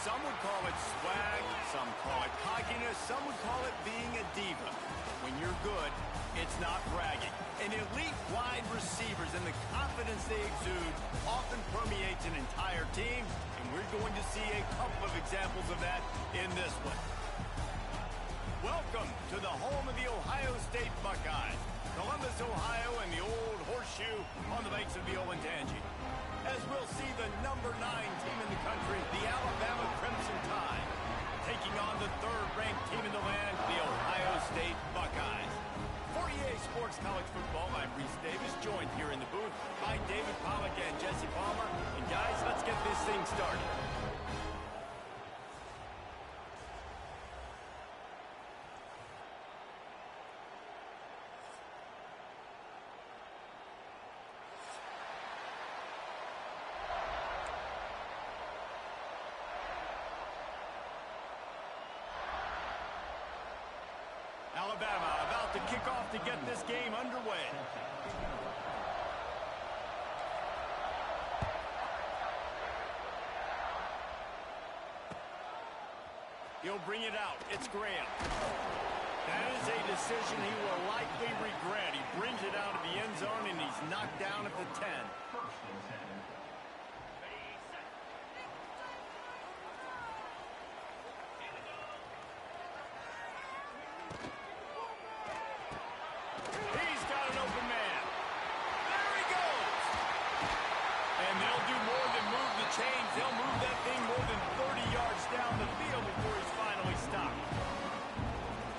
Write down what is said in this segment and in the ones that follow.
Some would call it swag, some call it cockiness, some would call it being a diva. When you're good, it's not bragging. And elite wide receivers and the confidence they exude often permeates an entire team, and we're going to see a couple of examples of that in this one. Welcome to the home of the Ohio State Buckeyes, Columbus, Ohio, and the old horseshoe on the banks of the Ncaa. As we'll see the number 9 team in the country, the Alabama Crimson Tide, taking on the third-ranked team in the land, the Ohio State Buckeyes. For EA Sports College Football, I'm Reese Davis, joined here in the booth by David Pollack and Jesse Palmer. And guys, let's get this thing started. Alabama about to kick off to get this game underway. He'll bring it out. It's Graham. That is a decision he will likely regret. He brings it out of the end zone, and he's knocked down at the 10. They'll move that thing more than 30 yards down the field before he's finally stopped.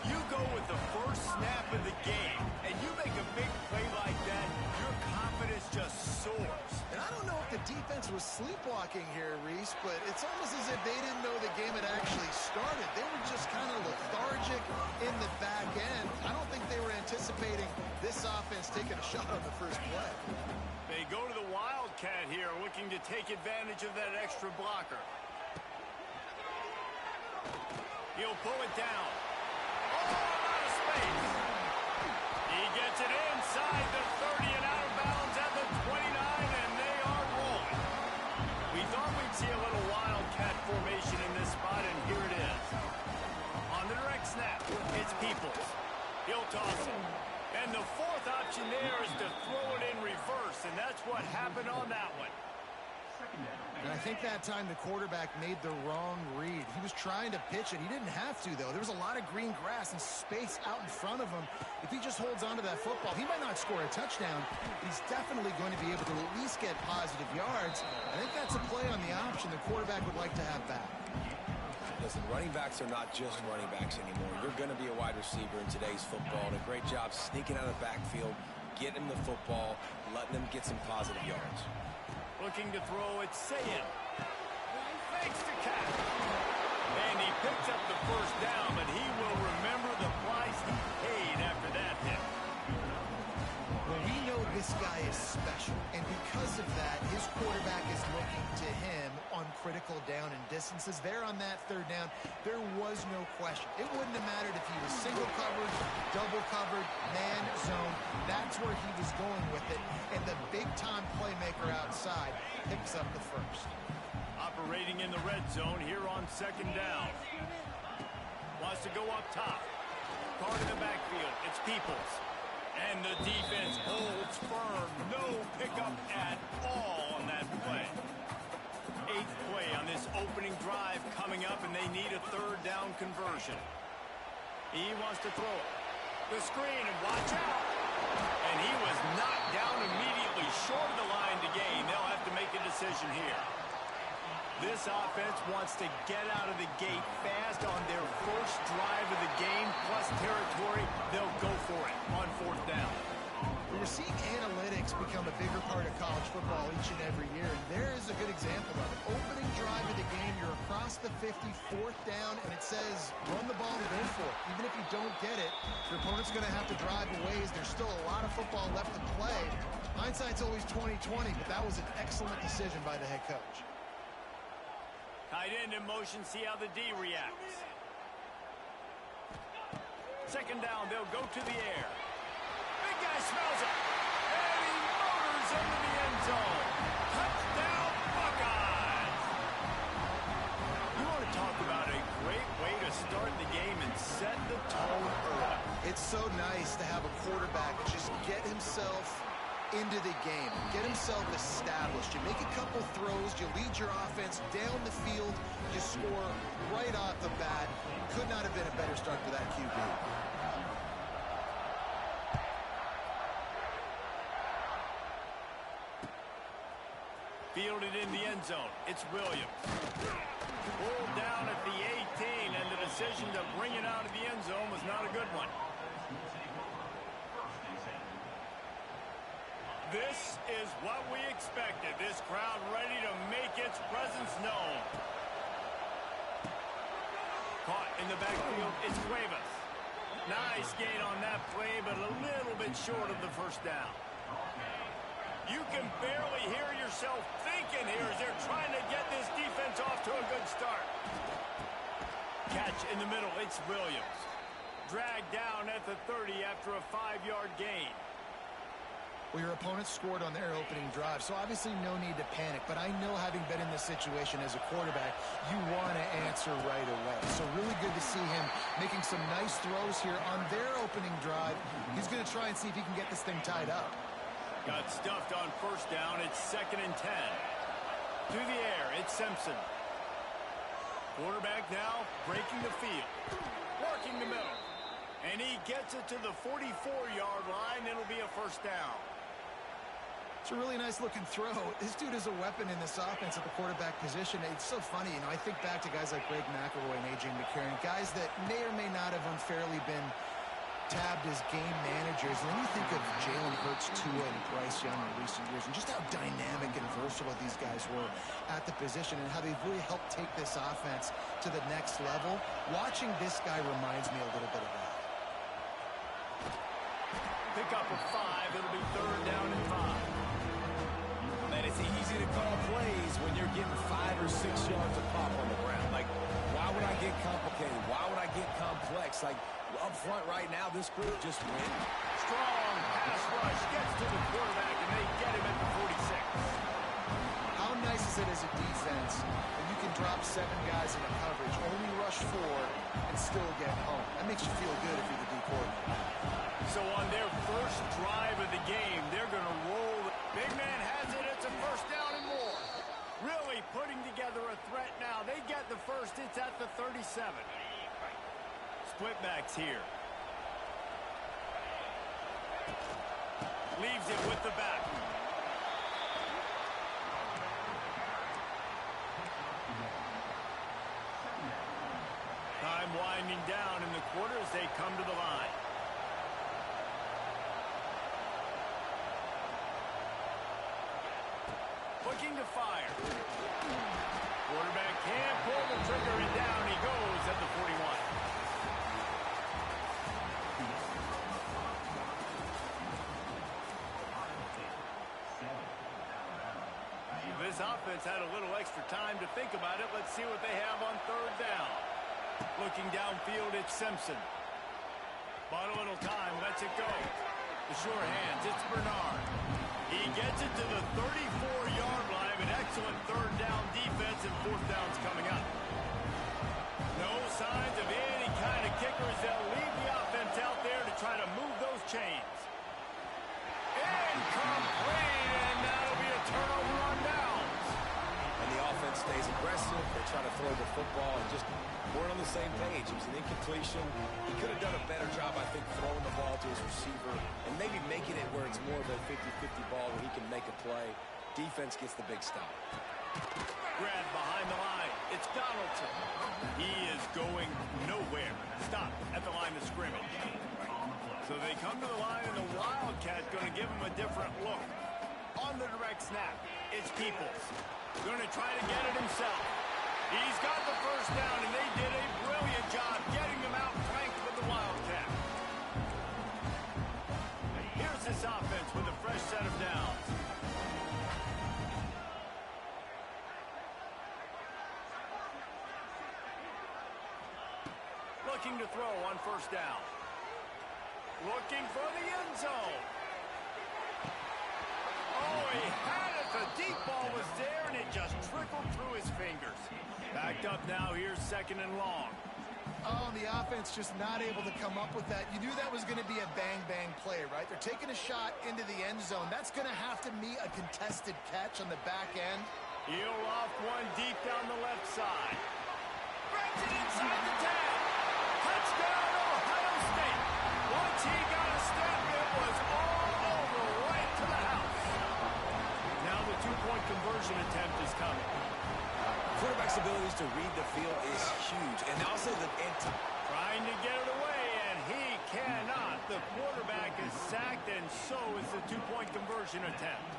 You go with the first snap of the game, and you make a big play like that, your confidence just soars. And I don't know if the defense was sleepwalking here, Reese, but it's almost as if they didn't know the game had actually started. They were just kind of lethargic in the back end. I don't think they were anticipating this offense taking a shot on the first play. They go to the Wildcat here, looking to take advantage of that extra blocker. He'll pull it down. Oh, out of space. He gets it inside the 30 and out of bounds at the 29, and they are rolling. We thought we'd see a little Wildcat formation in this spot, and here it is. On the direct snap, it's Peoples. He'll toss it. And the fourth option there is to throw it in reverse, and that's what happened on that one. And I think that time the quarterback made the wrong read. He was trying to pitch it. He didn't have to, though. There was a lot of green grass and space out in front of him. If he just holds on to that football, he might not score a touchdown. He's definitely going to be able to at least get positive yards. I think that's a play on the option the quarterback would like to have back. Listen, running backs are not just running backs anymore. You're going to be a wide receiver in today's football. And a great job sneaking out of the backfield, getting him the football, letting him get some positive yards. Looking to throw, it's Ncaa. Fakes the catch. And he picks up the first down, but he will remember the price he paid after that hit. Well, we know this guy is special, and because of that, his quarterback is looking to him on critical down and distances. There on that third down, there was no question. It wouldn't have mattered if he was single covered, double covered, man zone. That's where he was going with it, and the big-time playmaker outside picks up the first. Operating in the red zone here on second down. Wants to go up top. Card in the backfield. It's Peoples. And the defense holds firm. No pickup at all on that play. 8th play on this opening drive coming up, and they need a third down conversion. He wants to throw it. The screen, and watch out. And he was knocked down immediately short of the line to gain. They'll have to make a decision here. This offense wants to get out of the gate fast on their first drive of the game, plus territory. They'll go for it on 4th down. We're seeing analytics become a bigger part of college football each and every year, and there is a good example of it. Opening drive of the game, you're across the 50, 4th down, and it says run the ball and go for it. Even if you don't get it, your opponent's going to have to drive a ways. There's still a lot of football left to play. Hindsight's always 20/20, but that was an excellent decision by the head coach. Tight end in motion, see how the D reacts. Second down, they'll go to the air. Big guy smells it. And he motors into the end zone. Touchdown, Buckeyes! You want to nice to have a quarterback just get himself into the game, get himself established. You make a couple throws, you lead your offense down the field, you score right off the bat. Could not have been a better start for that QB. Fielded in the end zone. It's Williams. Pulled down at the 18, and the decision to bring it out of the end zone was not a good one. This is what we expected. This crowd ready to make its presence known. Caught in the backfield, it's Cuevas. Nice gain on that play, but a little bit short of the first down. You can barely hear yourself thinking here as they're trying to get this defense off to a good start. Catch in the middle, it's Williams. Dragged down at the 30 after a 5-yard gain. Well, your opponent scored on their opening drive, so obviously no need to panic. But I know, having been in this situation as a quarterback, you want to answer right away. So really good to see him making some nice throws here on their opening drive. He's going to try and see if he can get this thing tied up. Got stuffed on first down. It's 2nd and 10. Through the air, it's Simpson. Quarterback now breaking the field. Working the middle. And he gets it to the 44-yard line. It'll be a first down. It's a really nice-looking throw. This dude is a weapon in this offense at the quarterback position. It's so funny. You know, I think back to guys like Greg McElroy and A.J. McCarron, guys that may or may not have unfairly been tabbed as game managers. And then you think of Jalen Hurts, Tua, and Bryce Young in recent years, and just how dynamic and versatile these guys were at the position and how they've really helped take this offense to the next level. Watching this guy reminds me a little bit of that. Pick up of 5. It'll be 3rd down and 5. Man, it's easy to call plays when you're getting 5 or 6 yards of pop on the ground. Like, why would I get complicated? Why would I get complex? Like, up front right now, this group just wins. Strong pass rush gets to the quarterback, and they get him at the 46. How nice is it as a defense when you can drop 7 guys in a coverage, only rush 4, and still get home? That makes you feel good if you're the D coordinator. So on their first drive of the game, they're going to roll. Big man has it. It's a first down and more. Really putting together a threat now. They get the first. It's at the 37. Split backs here. Leaves it with the back. Time winding down in the quarter as they come to the line. Looking to fire. Quarterback can't pull the trigger, and down he goes at the 41. This offense had a little extra time to think about it. Let's see what they have on 3rd down. Looking downfield, it's Simpson. Bought a little time, lets it go. The sure hands, it's Bernard. He gets it to the 34-yard line. An excellent 3rd down defense, and 4th down's coming up. No signs of any kind of kickers. They'll leave the offense out there to try to move those chains. Incomplete, and that'll be a turnover on downs. And the offense stays aggressive. They try to throw the football and just weren't on the same page. It was an incompletion. He could have done a better job, I think, throwing the ball to his receiver and maybe making it where it's more of a 50-50 ball where he can make a play. Defense gets the big stop. Grab behind the line. It's Donaldson. He is going nowhere. Stop at the line of scrimmage. So they come to the line, and the Wildcat's going to give him a different look. On the direct snap, it's Peoples. Going to try to get it himself. He's got the first down, and they did a brilliant job getting him out flanked with the Wildcat. Here's this offense with a fresh set of downs. Looking to throw on first down. Looking for the end zone. Oh, he had it. The deep ball was there, and it just trickled through his fingers. Backed up now. Here's 2nd and long. Oh, and the offense just not able to come up with that. You knew that was going to be a bang-bang play, right? They're taking a shot into the end zone. That's going to have to meet a contested catch on the back end. He'll off one deep down the left side. Brings it inside the 10. Touchdown, Ohio State. Once he got a step, it was all over right to the house. Now the two-point conversion attempt is coming. Quarterback's abilities to read the field is huge. And also trying to get it away, and he cannot. The quarterback is sacked, and so is the two-point conversion attempt.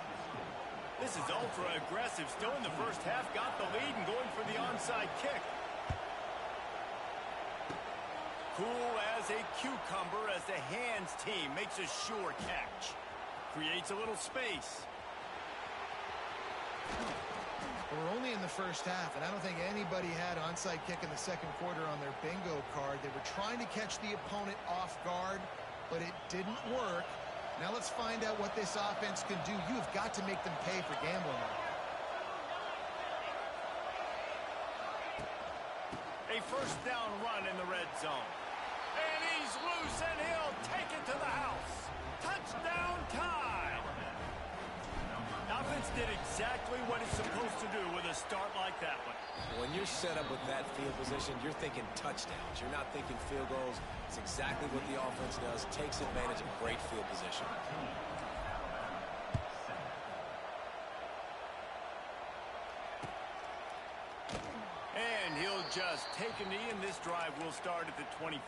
This is ultra-aggressive. Still in the first half, got the lead and going for the onside kick. Cool as a cucumber as the hands team makes a sure catch. Creates a little space. We're only in the first half, and I don't think anybody had onside kick in the second quarter on their bingo card. They were trying to catch the opponent off guard, but it didn't work. Now let's find out what this offense can do. You have got to make them pay for gambling. A first down run in the red zone. And he's loose, and he'll take it to the house. Touchdown time. Offense did exactly what it's supposed to do with a start like that one. When you're set up with that field position, you're thinking touchdowns. You're not thinking field goals. It's exactly what the offense does. Takes advantage of great field position. And he'll just take a knee, and this drive will start at the 25.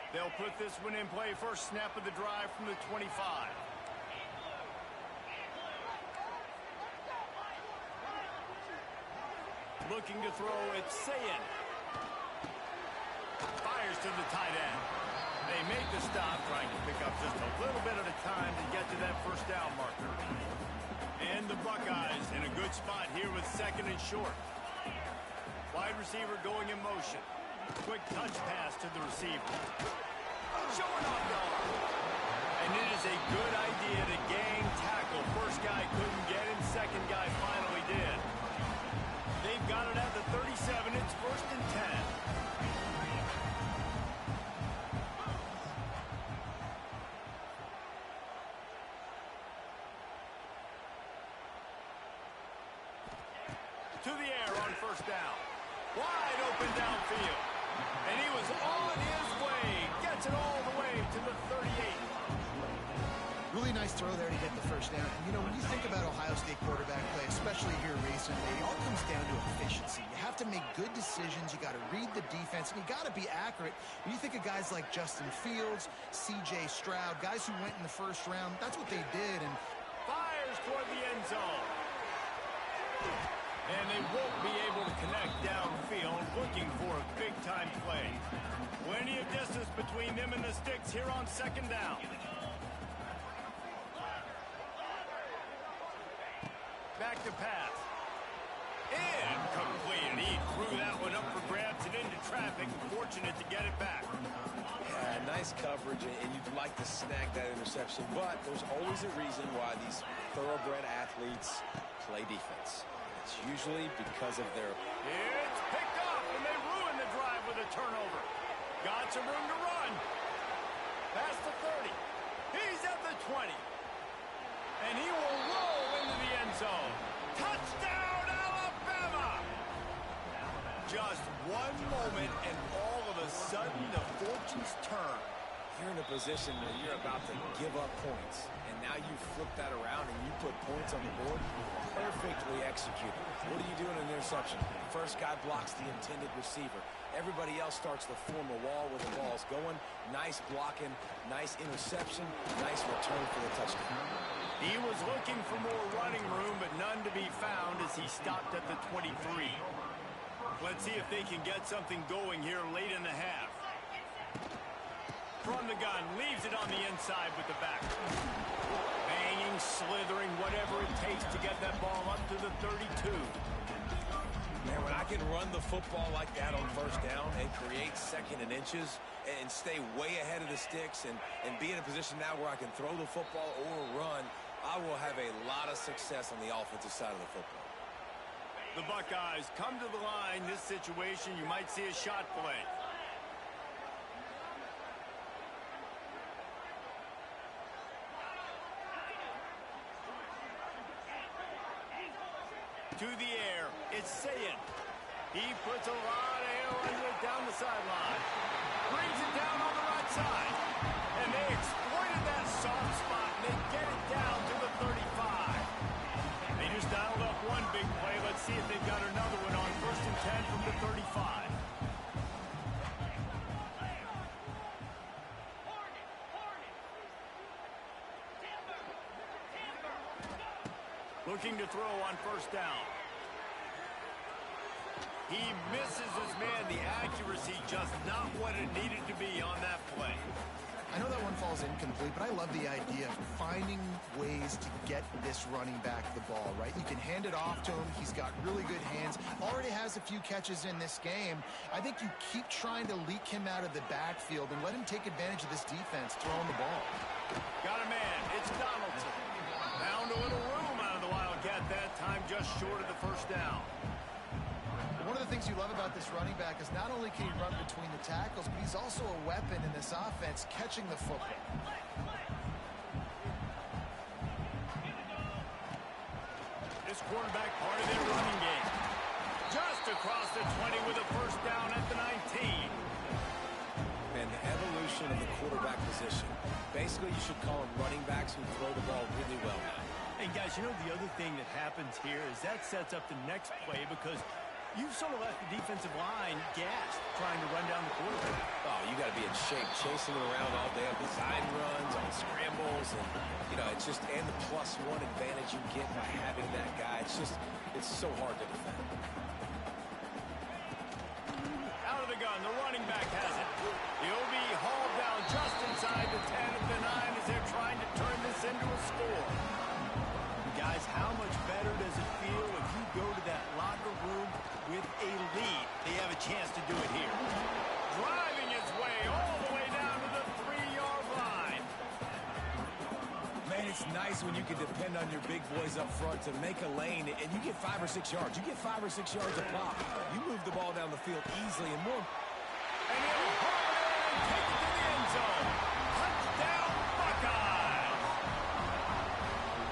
They'll put this one in play. First snap of the drive from the 25. Looking to throw, it's Ncaa. Fires to the tight end. They make the stop, trying to pick up just a little bit at a time to get to that first down marker. And the Buckeyes in a good spot here with second and short. Wide receiver going in motion. Quick touch pass to the receiver. Showing off the arm. And it is a good idea to gang tackle. First guy couldn't get in, second guy finally did. They've got it at the 37. It's first and 10. To the air on first down. Wide open downfield. And he was on his way. Gets it all the way to the 38. Really nice throw there to get the first down. And, you know, when you think about Ohio State quarterback play, especially here recently, it all comes down to efficiency. You have to make good decisions. You got to read the defense, and you got to be accurate. When you think of guys like Justin Fields, C.J. Stroud, guys who went in the first round, that's what they did. And fires toward the end zone. And they won't be able to connect downfield, looking for a big-time play. Plenty of distance between them and the sticks here on second down. Back to pass. Incomplete. He threw that one up for grabs and into traffic. Fortunate to get it back. Yeah, nice coverage, and you'd like to snag that interception, but there's always a reason why these thoroughbred athletes play defense. It's usually because of their... It's picked up, and they ruin the drive with a turnover. Got some room to run. Past the 30. He's at the 20. And he will roll into the end zone. Touchdown, Alabama! Just one moment, and all of a sudden, the fortunes turn. You're in a position where you're about to give up points, and now you flip that around and you put points on the board. Perfectly executed. What do you do in an interception? First guy blocks the intended receiver. Everybody else starts to form a wall where the ball's going. Nice blocking, nice interception, nice return for the touchdown. He was looking for more running room, but none to be found as he stopped at the 23. Let's see if they can get something going here late in the half. From the gun, leaves it on the inside with the back. Banging, slithering, whatever it takes to get that ball up to the 32. Man, when I can run the football like that on first down and create second and inches and stay way ahead of the sticks and be in a position now where I can throw the football or run, I will have a lot of success on the offensive side of the football. The Buckeyes come to the line. This situation, you might see a shot play. To the air, it's Ncaa. He puts a lot of air under it down the sideline. Brings it down on the right side. And they exploited that soft spot, and they get it down to the 35. They just dialed up one big play. Let's see if they've got another one on 1st and 10 from the 35. Looking to throw on 1st down. He misses his man. The accuracy just not what it needed to be on that play. I know that one falls incomplete, but I love the idea of finding ways to get this running back the ball, right? You can hand it off to him. He's got really good hands. Already has a few catches in this game. I think you keep trying to leak him out of the backfield and let him take advantage of this defense throwing the ball. Got a man. It's Donaldson. Found a little room out of the Wildcat that time, just short of the 1st down. One of the things you love about this running back is not only can he run between the tackles, but he's also a weapon in this offense catching the football. This quarterback part of their running game. Just across the 20 with a 1st down at the 19. And the evolution of the quarterback position. Basically, you should call them running backs who throw the ball really well now. Hey, guys, you know the other thing that happens here is that sets up the next play because you've sort of left the defensive line gassed trying to run down the quarterback. Oh, you got to be in shape, chasing him around all day on design runs, on scrambles, and, you know, it's just, and the +1 advantage you get by having that guy. It's just, it's so hard to defend. Out of the gun, the running back has it. He'll be hauled down just inside the 10 of the 9 as they're trying to turn this into a score. Guys, how much better does it feel if you go to that locker room with a lead? They have a chance to do it here. Driving his way all the way down to the 3-yard line. Man, it's nice when you can depend on your big boys up front to make a lane, and you get 5 or 6 yards. You get 5 or 6 yards a pop. You move the ball down the field easily and more. And he'll haul it in and take it to the end zone. Touchdown, Buckeyes!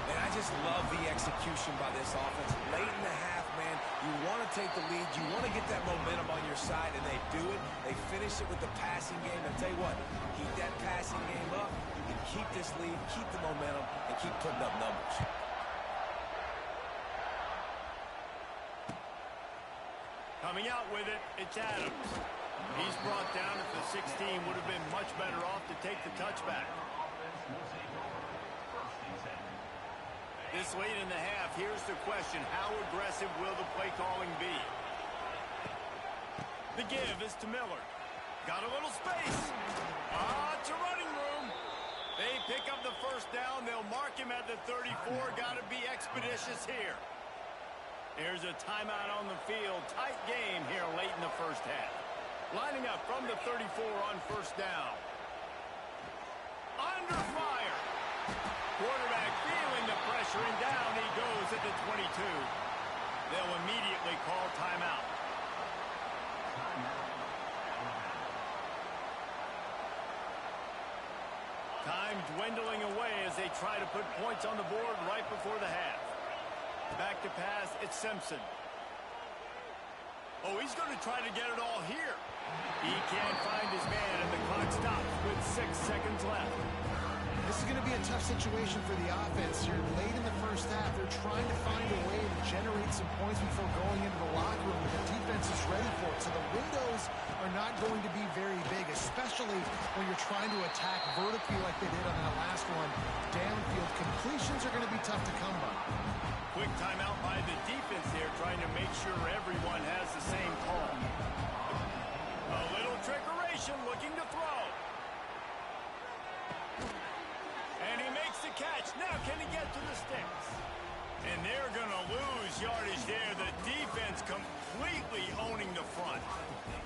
And I just love the execution by this offense. Late in the half, man, you want to take the lead. You want to get that momentum on your side, and they do it. They finish it with the passing game. And tell you what, keep that passing game up. You can keep this lead, keep the momentum, and keep putting up numbers. Coming out with it, it's Adams. He's brought down at the 16. Would have been much better off to take the touchback. This late in the half, here's the question. How aggressive will the play calling be? The give is to Miller. Got a little space. It's a running room. They pick up the 1st down. They'll mark him at the 34. Got to be expeditious here. There's a timeout on the field. Tight game here late in the 1st half. Lining up from the 34 on 1st down. Under fire. Quarterback feeling the pressure, and down he goes at the 22. They'll immediately call timeout. Time dwindling away as they try to put points on the board right before the half. Back to pass, it's Simpson. Oh, he's going to try to get it all here. He can't find his man, and the clock stops with 6 seconds left. This is going to be a tough situation for the offense here. Late in the 1st half, they're trying to find a way to generate some points before going into the locker room, but the defense is ready for it. So the windows are not going to be very big, especially when you're trying to attack vertically like they did on that last one. Downfield completions are going to be tough to come by. Quick timeout by the defense there, trying to make sure everyone has the same call. A little trickeration, looking to throw. And he makes the catch. Now can he get to the sticks? And they're going to lose yardage there. The defense completely owning the front.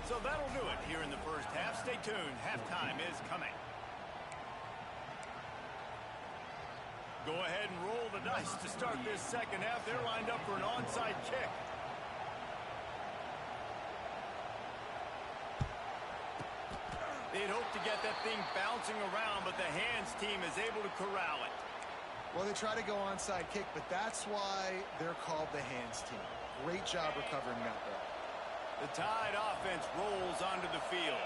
So that'll do it here in the 1st half. Stay tuned. Halftime is coming. Go ahead and roll the dice to start this 2nd half. They're lined up for an onside kick. get that thing bouncing around, but the hands team is able to corral it. Well, they try to go onside kick, but that's why they're called the hands team. Great job recovering that ball. The Tide offense rolls onto the field.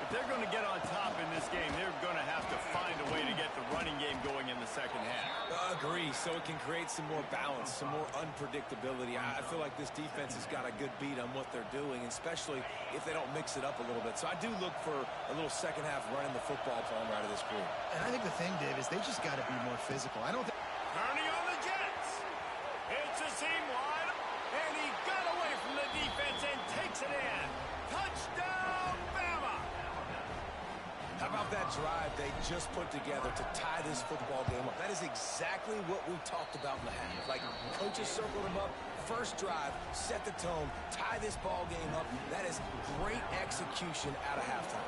If they're going to get on top in this game, they're going to have to find a way to get the running game going in the second half. Agree, so it can create some more balance, some more unpredictability. I feel like this defense has got a good beat on what they're doing, especially if they don't mix it up a little bit. So I do look for a little second half running the football from out of this group. And I think the thing, Dave, is they just got to be more physical. I don't think... Turning on the Jets. It's a seam wide, and he got away from the defense and takes it in. Touchdown, Bama! How about that drive they just put together to tie this football game up? That is exactly what we talked about in the half. Like, coaches circled them up. First drive, set the tone, tie this ball game up. That is great execution out of halftime.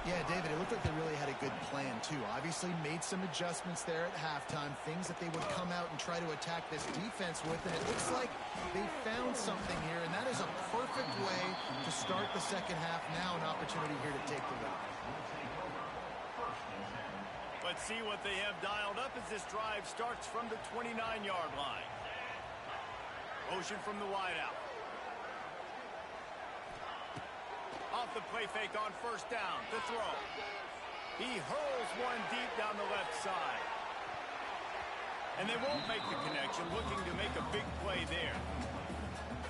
Yeah, David, it looked like they really had a good plan, too. Obviously made some adjustments there at halftime, things that they would come out and try to attack this defense with, and it looks like they found something here, and that is a perfect way to start the second half. Now an opportunity here to take the lead. Let's see what they have dialed up as this drive starts from the 29-yard line. Motion from the wideout. Off the play fake on first down to throw. He hurls one deep down the left side. And they won't make the connection, looking to make a big play there.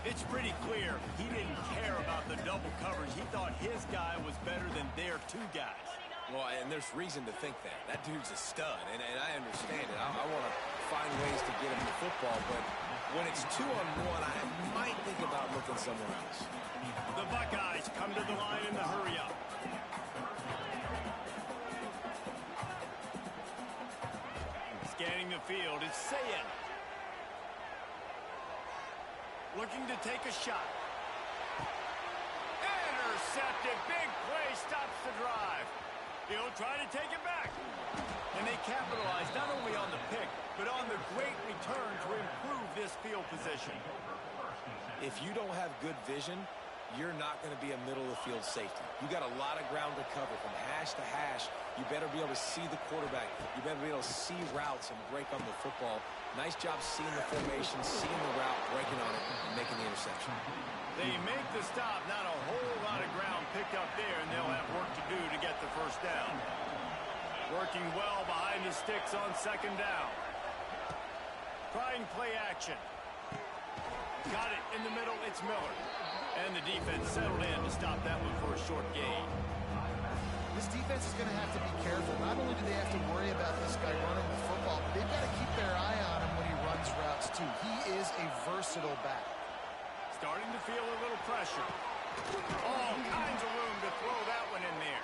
It's pretty clear he didn't care about the double coverage. He thought his guy was better than their two guys. Well, and there's reason to think that. That dude's a stud, and I understand it. I want to find ways to get him the football, but when it's 2-on-1, I might think about looking somewhere else. The Buckeyes come to the line in the hurry-up. Scanning the field is Ncaa. Looking to take a shot. Intercepted. Big play stops the drive. He'll try to take it back. And they capitalize not only on the pick, but on the great return to improve this field position. If you don't have good vision, you're not going to be a middle-of-the-field safety. You got a lot of ground to cover from hash to hash. You better be able to see the quarterback. You better be able to see routes and break on the football. Nice job seeing the formation, seeing the route, breaking on it, and making the interception. They make the stop. Not a whole lot of ground picked up there, and they'll have work to do to get the first down. Working well behind his sticks on second down. Trying play action. Got it in the middle. It's Miller. And the defense settled in to stop that one for a short gain. This defense is going to have to be careful. Not only do they have to worry about this guy running the football, but they've got to keep their eye on him when he runs routes, too. He is a versatile back. Starting to feel a little pressure. All kinds of room to throw that one in there.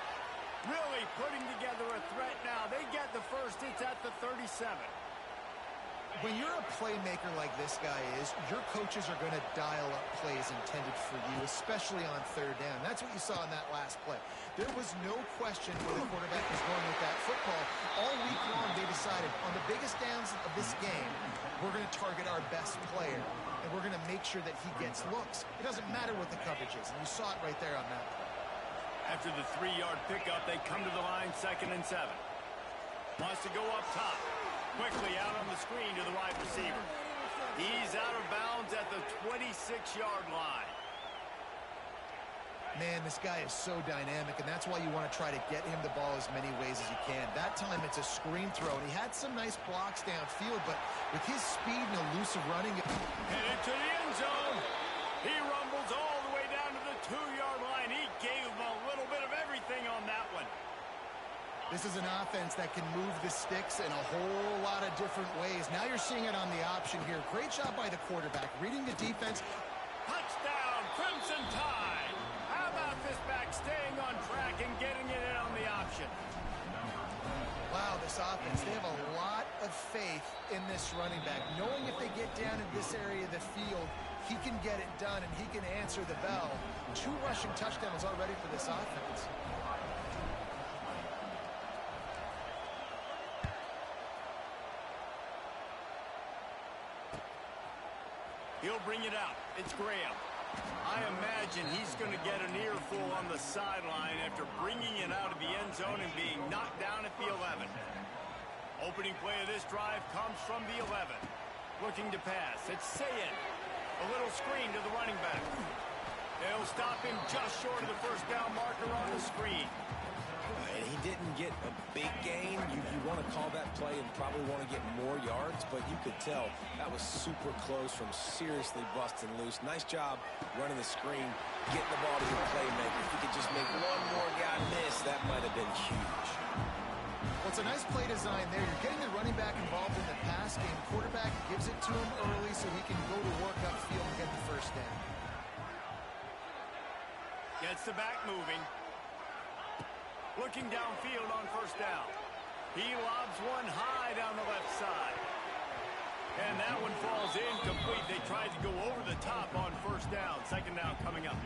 Really putting together a threat now. They get the first. It's at the 37. When you're a playmaker like this guy is, your coaches are going to dial up plays intended for you, especially on third down. That's what you saw in that last play. There was no question where the quarterback was going with that football. All week long, they decided on the biggest downs of this game, we're going to target our best player, and we're going to make sure that he gets looks. It doesn't matter what the coverage is, and you saw it right there on that play. After the 3-yard pickup, they come to the line 2nd and 7. Wants to go up top. Quickly out on the screen to the wide receiver. He's out of bounds at the 26-yard line. Man, this guy is so dynamic, and that's why you want to try to get him the ball as many ways as you can. That time, it's a screen throw, and he had some nice blocks downfield, but with his speed and elusive running... Headed to the end zone. He rumbles all the way down to the 2-yard line. He gave him a little bit of everything on that one. This is an offense that can move the sticks in a whole lot of different ways. Now you're seeing it on the option here. Great job by the quarterback, reading the defense. Touchdown, Crimson Tide. How about this back staying on track and getting it in on the option? Wow, this offense, they have a lot of faith in this running back. Knowing if they get down in this area of the field, he can get it done and he can answer the bell. 2 rushing touchdowns already for this offense. He'll bring it out. It's Graham. I imagine he's going to get an earful on the sideline after bringing it out of the end zone and being knocked down at the 11. Opening play of this drive comes from the 11. Looking to pass. It's Ncaa. A little screen to the running back. They'll stop him just short of the first down marker on the screen. And he didn't get a big gain. You want to call that play and probably want to get more yards, but you could tell that was super close from seriously busting loose. Nice job running the screen, getting the ball to the playmaker. If he could just make one more guy miss, that might have been huge. Well, it's a nice play design there. You're getting the running back involved in the pass game. Quarterback gives it to him early so he can go to work upfield and get the first down. Gets the back moving. Looking downfield on first down. He lobs one high down the left side. And that one falls incomplete. They tried to go over the top on first down. Second down coming up.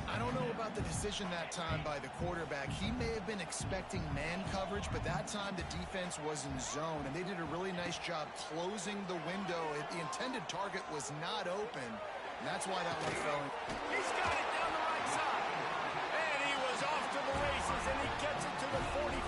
I don't know about the decision that time by the quarterback. He may have been expecting man coverage, but that time the defense was in zone, and they did a really nice job closing the window. The intended target was not open, and that's why that one fell in. He's got it down the right side. And he was off to the races, and he gets it to the 45.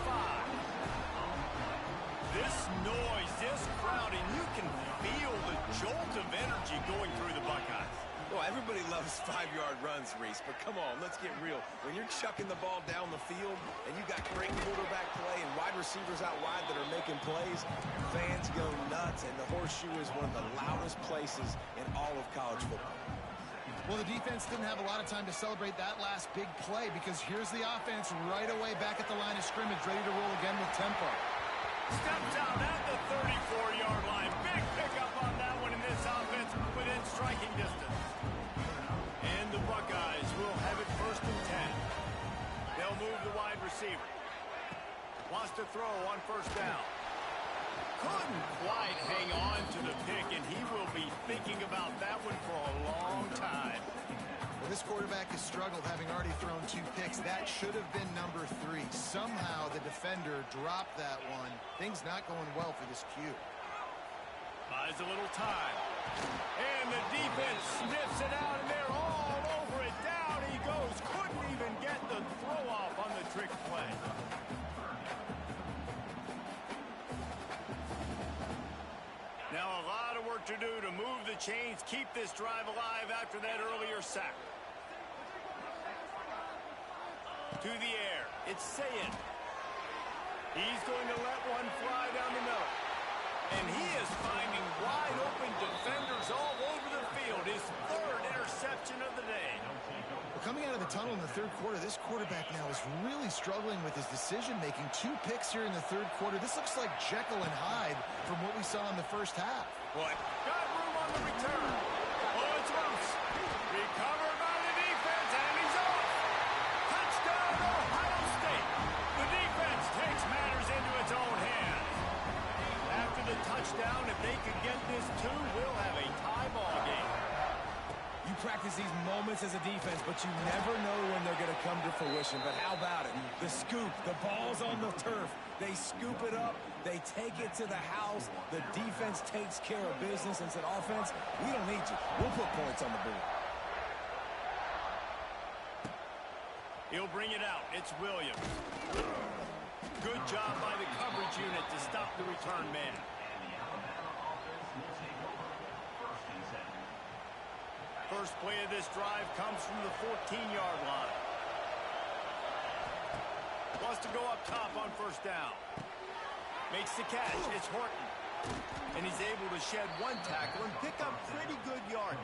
This noise, this crowd, and you can feel the jolt of energy going through the Buckeyes. Well, everybody loves 5-yard runs, Reese, but come on, let's get real. When you're chucking the ball down the field and you got great quarterback play and wide receivers out wide that are making plays, fans go nuts, and the Horseshoe is one of the loudest places in all of college football. Well, the defense didn't have a lot of time to celebrate that last big play because here's the offense right away back at the line of scrimmage, ready to roll again with tempo. Steps out at the 34-yard line. Big pickup on that one in this offense within striking distance. And the Buckeyes will have it first and 10. They'll move the wide receiver. Wants to throw on first down. Couldn't quite hang on to the pick, and he will be thinking about that one for a long time. Well, this quarterback has struggled, having already thrown 2 picks. That should have been number 3. Somehow the defender dropped that one. Things not going well for this Q. Buys a little time. And the defense sniffs it out, and they're all over it. Down he goes. Couldn't even get the throw off on the trick play. Now a lot of work to do to move the chains, keep this drive alive after that earlier sack. To the air. It's Ncaa. He's going to let one fly down the middle. And he is finding wide open defenders all over the field. His 3rd interception of the day. Well, coming out of the tunnel in the 3rd quarter, this quarterback now is really struggling with his decision-making. 2 picks here in the 3rd quarter. This looks like Jekyll and Hyde from what we saw in the first half. What? Got room on the return. Oh, it's loose. Recovered by the defense, and he's off. Touchdown, Ohio State. The defense takes matters into its own hands. After the touchdown, if they could get this 2, we'll have a tie ball game. You practice these moments as a defense, but you never know when they're going to come to fruition. But how about it? The scoop, the ball's on the turf. They scoop it up. They take it to the house. The defense takes care of business and said, offense, we don't need you. We'll put points on the board. He'll bring it out. It's Williams. Good job by the coverage unit to stop the return man. First play of this drive comes from the 14-yard line. Wants to go up top on first down. Makes the catch. It's Horton. And he's able to shed 1 tackle and pick up pretty good yardage.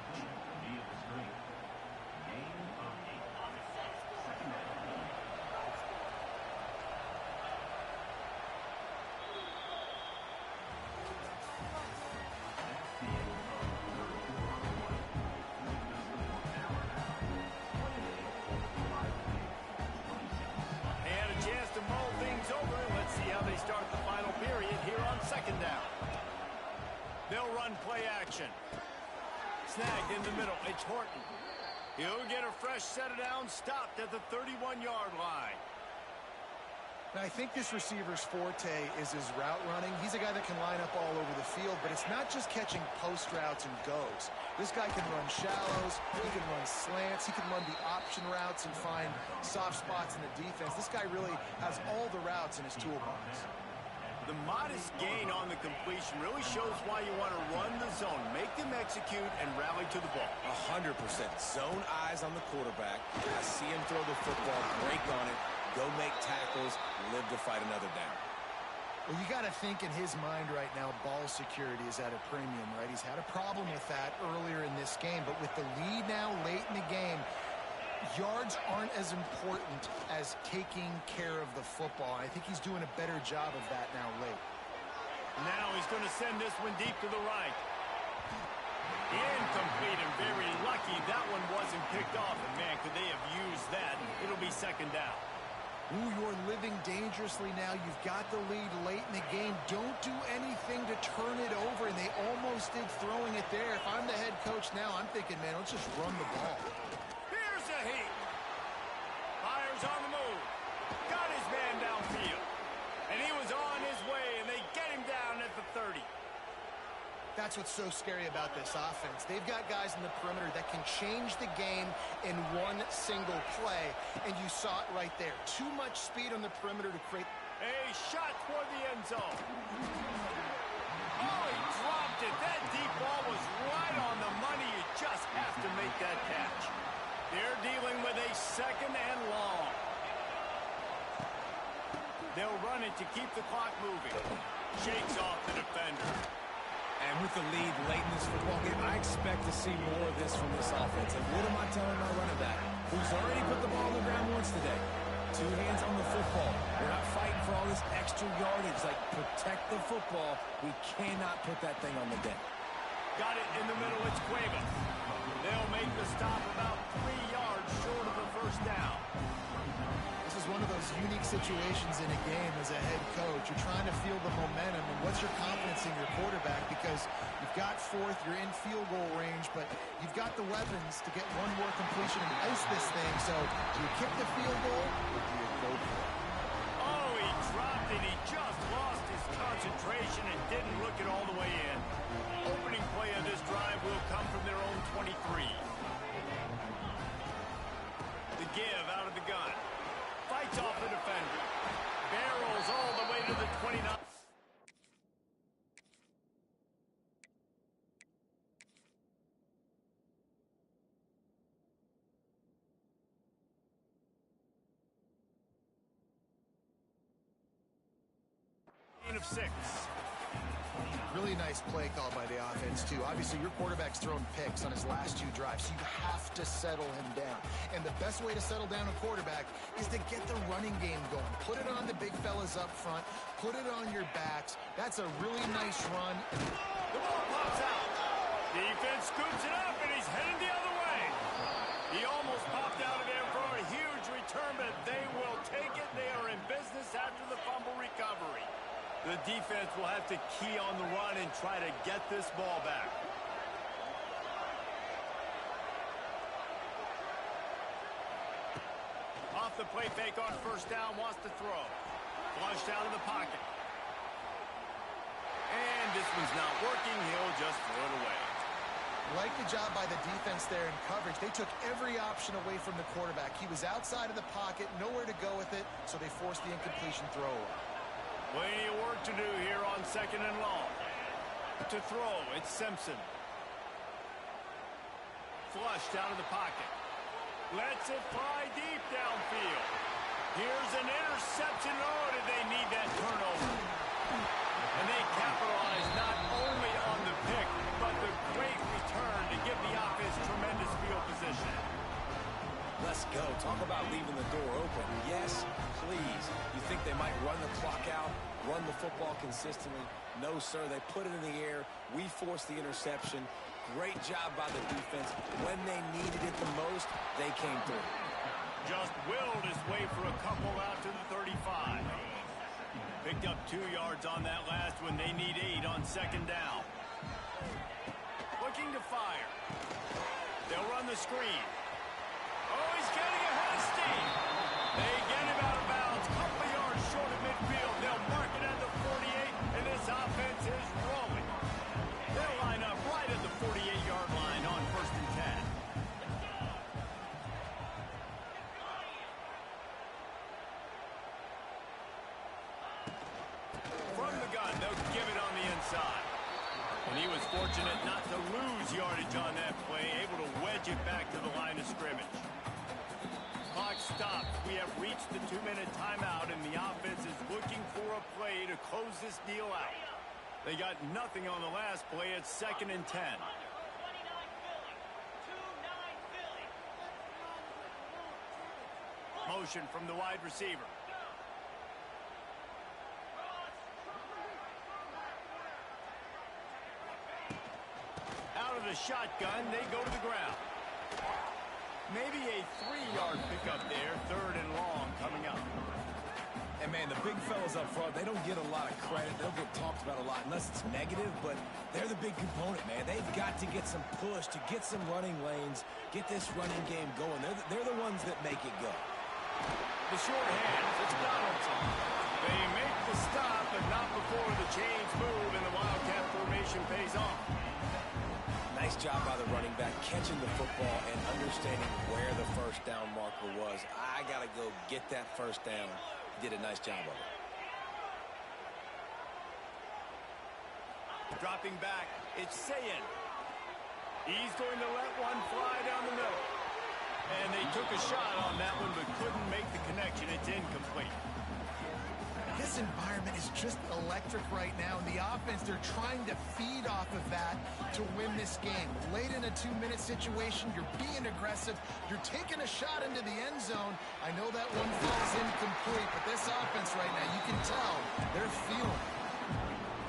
They'll run play action. Snagged in the middle. It's Horton. He'll get a fresh set of downs, stopped at the 31-yard line. And I think this receiver's forte is his route running. He's a guy that can line up all over the field, but it's not just catching post routes and goes. This guy can run shallows, he can run slants, he can run the option routes and find soft spots in the defense. This guy really has all the routes in his toolbox. The modest gain on the completion really shows why you want to run the zone, make them execute, and rally to the ball. 100%. Zone eyes on the quarterback. I see him throw the football, break on it, go make tackles, live to fight another down. Well, you got to think in his mind right now, ball security is at a premium, right? He's had a problem with that earlier in this game, but with the lead now late in the game, yards aren't as important as taking care of the football. I think he's doing a better job of that now late. Now he's going to send this one deep to the right. Incomplete, and very lucky that one wasn't picked off. And man, could they have used that? It'll be second down. Ooh, you're living dangerously now. You've got the lead late in the game. Don't do anything to turn it over, and they almost did throwing it there. If I'm the head coach now, I'm thinking, man, let's just run the ball. Here's a heat. Fires on the move. Got his man downfield. And he was on his way, and they get him down at the 30. That's what's so scary about this offense. They've got guys in the perimeter that can change the game in one single play, and you saw it right there. Too much speed on the perimeter to create a shot toward the end zone. Oh, he dropped it. That deep ball was right on the money. You just have to make that catch. They're dealing with a second and long. They'll run it to keep the clock moving. Shakes off the defender. And with the lead late in this football game, I expect to see more of this from this offense. And what am I telling my running back, who's already put the ball on the ground once today? 2 hands on the football. We're not fighting for all this extra yardage. Like, protect the football. We cannot put that thing on the deck. Got it in the middle. It's Cueva. They'll make the stop about 3 yards short of the first down. This is one of those unique situations in a game as a head coach. You're trying to feel the momentum, and what's your confidence in your quarterback? Because you've got fourth, you're in field goal range, but you've got the weapons to get one more completion and ice this thing. So do you kick the field goal, or do you go for it? Oh, he dropped it. He just lost his concentration and didn't look it all the way in. Opening play of this drive will come from their own 23. The give out of the gun. Fights off the defender. Barrels all the way to the 29. Of 6. Really nice play call by the offense, too. Obviously, your quarterback's thrown picks on his last 2 drives, so you have to settle him down. And the best way to settle down a quarterback is to get the running game going. Put it on the big fellas up front. Put it on your backs. That's a really nice run. The ball pops out. Defense scoops it up, and he's heading the other way. He almost popped out of there for a huge return, but they will take it. They are in business after the fumble recovery. The defense will have to key on the run and try to get this ball back. Off the play fake on first down, wants to throw. Flushed out of the pocket. And this one's not working. He'll just throw it away. Like the job by the defense there in coverage. They took every option away from the quarterback. He was outside of the pocket, nowhere to go with it, so they forced the incompletion throw away. Plenty of work to do here on second and long. To throw, it's Simpson. Flushed out of the pocket. Lets it fly deep downfield. Here's an interception. Oh, did they need that turnover? And they capitalize not only on the pick, but the great return to give the offense tremendous field position. Let's go. Talk about leaving the door open. Yes, please. You think they might run the clock out, run the football consistently? No, sir. They put it in the air. We forced the interception. Great job by the defense. When they needed it the most, they came through. Just willed his way for a couple out to the 35. Picked up 2 yards on that last one. They need 8 on second down. Looking to fire. They'll run the screen. Oh, he's getting ahead of steam. They get him out of bounds. Couple yards short And he was fortunate not to lose yardage on that play, able to wedge it back to the line of scrimmage. Clock stops. We have reached the 2-minute timeout, and the offense is looking for a play to close this deal out. They got nothing on the last play. It's 2nd and 10. Motion from the wide receiver. Out of the shotgun, they go to the ground. Maybe a 3-yard pickup there, 3rd and long coming up. And, man, the big fellas up front, they don't get a lot of credit. They don't get talked about a lot unless it's negative, but they're the big component, man. They've got to get some push, to get some running lanes, get this running game going. They're the ones that make it go. The short hand, it's Donaldson. They make the stop, but not before the chains move and the Wildcat formation pays off. Nice job by the running back, catching the football and understanding where the first down marker was. I got to go get that first down. Did a nice job of it. Dropping back, it's Ncaa. He's going to let one fly down the middle. And they took a shot on that one, but couldn't make the connection. It's incomplete. This environment is just electric right now, and the offense, they're trying to feed off of that to win this game. Late in a 2-minute situation, you're being aggressive, you're taking a shot into the end zone. I know that one falls incomplete, but this offense right now, you can tell they're feeling it.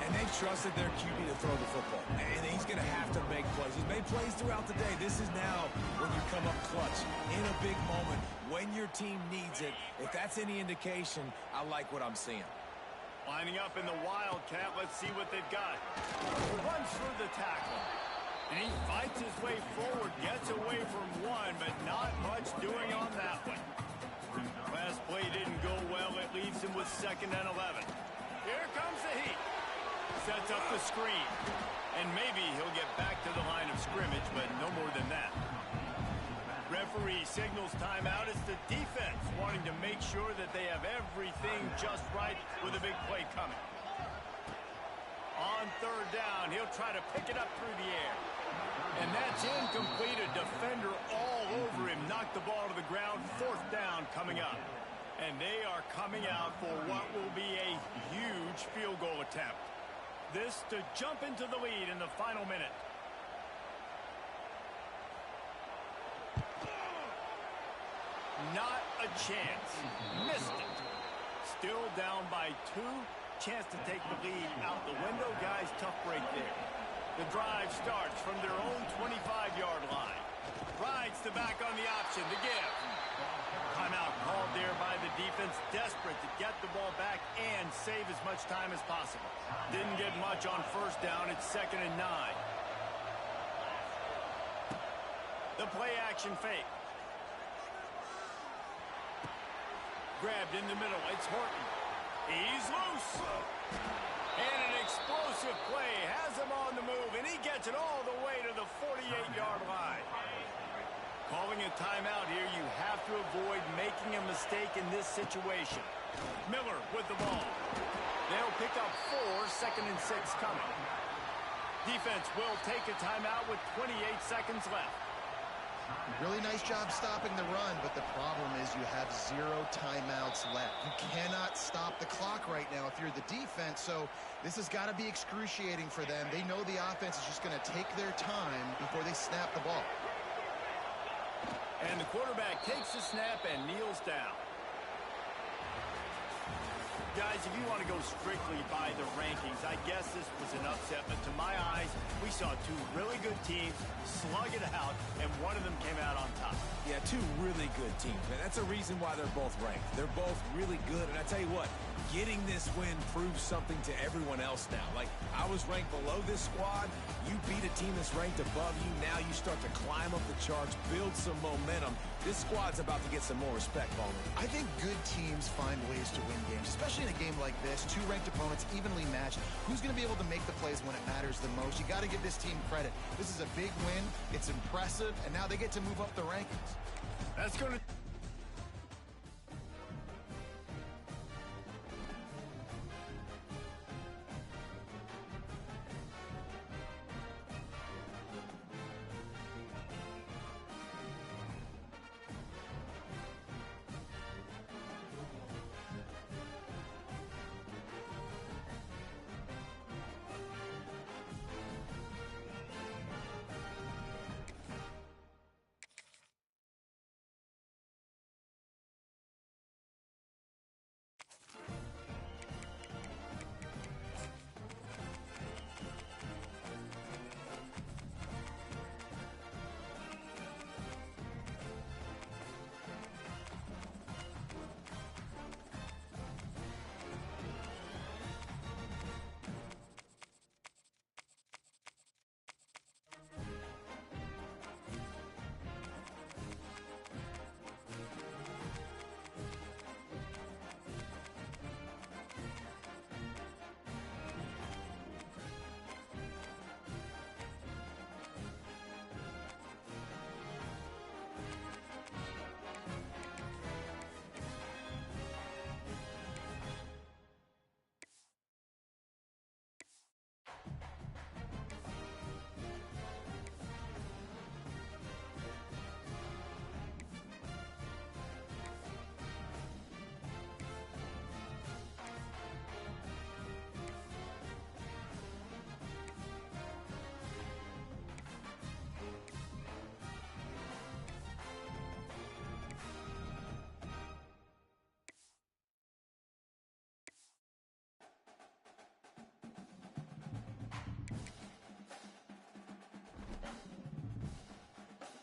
And they've trusted their QB to throw the football. And he's going to have to make plays. He's made plays throughout the day. This is now when you come up clutch in a big moment when your team needs it. If that's any indication, I like what I'm seeing. Lining up in the Wildcat. Let's see what they've got. Runs through the tackle. And he fights his way forward. Gets away from one, but not much doing on that one. Last play didn't go well. It leaves him with 2nd and 11. Here comes the heat. Sets up the screen. And maybe he'll get back to the line of scrimmage, but no more than that. Referee signals timeout. It's the defense wanting to make sure that they have everything just right with a big play coming. On 3rd down, he'll try to pick it up through the air. And that's incomplete. A defender all over him. Knocked the ball to the ground. 4th down coming up. And they are coming out for what will be a huge field goal attempt. This to jump into the lead in the final minute. Not a chance. Missed it. Still down by 2. Chance to take the lead out the window. Guys, tough break there. The drive starts from their own 25-yard line. Rides the back on the option to give. Timeout called there by the defense, desperate to get the ball back and save as much time as possible. Didn't get much on 1st down. It's 2nd and 9. The play action fake. Grabbed in the middle. It's Horton. He's loose. And an explosive play has him on the move, and he gets it all the way to the 48-yard line. Calling a timeout here, you have to avoid making a mistake in this situation. Miller with the ball. They'll pick up 4, 2nd and 6 coming. Defense will take a timeout with 28 seconds left. Really nice job stopping the run, but the problem is you have 0 timeouts left. You cannot stop the clock right now if you're the defense, so this has got to be excruciating for them. They know the offense is just going to take their time before they snap the ball. And the quarterback takes the snap and kneels down. Guys, if you want to go strictly by the rankings, I guess this was an upset, but to my eyes, we saw 2 really good teams slug it out, and one of them came out on top. Yeah, 2 really good teams, man. That's a reason why they're both ranked. They're both really good, and I tell you what, getting this win proves something to everyone else now. Like, I was ranked below this squad. You beat a team that's ranked above you. Now you start to climb up the charts, build some momentum. This squad's about to get some more respect, Bowman. I think good teams find ways to win games, especially in a game like this. 2 ranked opponents, evenly matched. Who's going to be able to make the plays when it matters the most? You got to give this team credit. This is a big win. It's impressive, and now they get to move up the rankings. That's going to...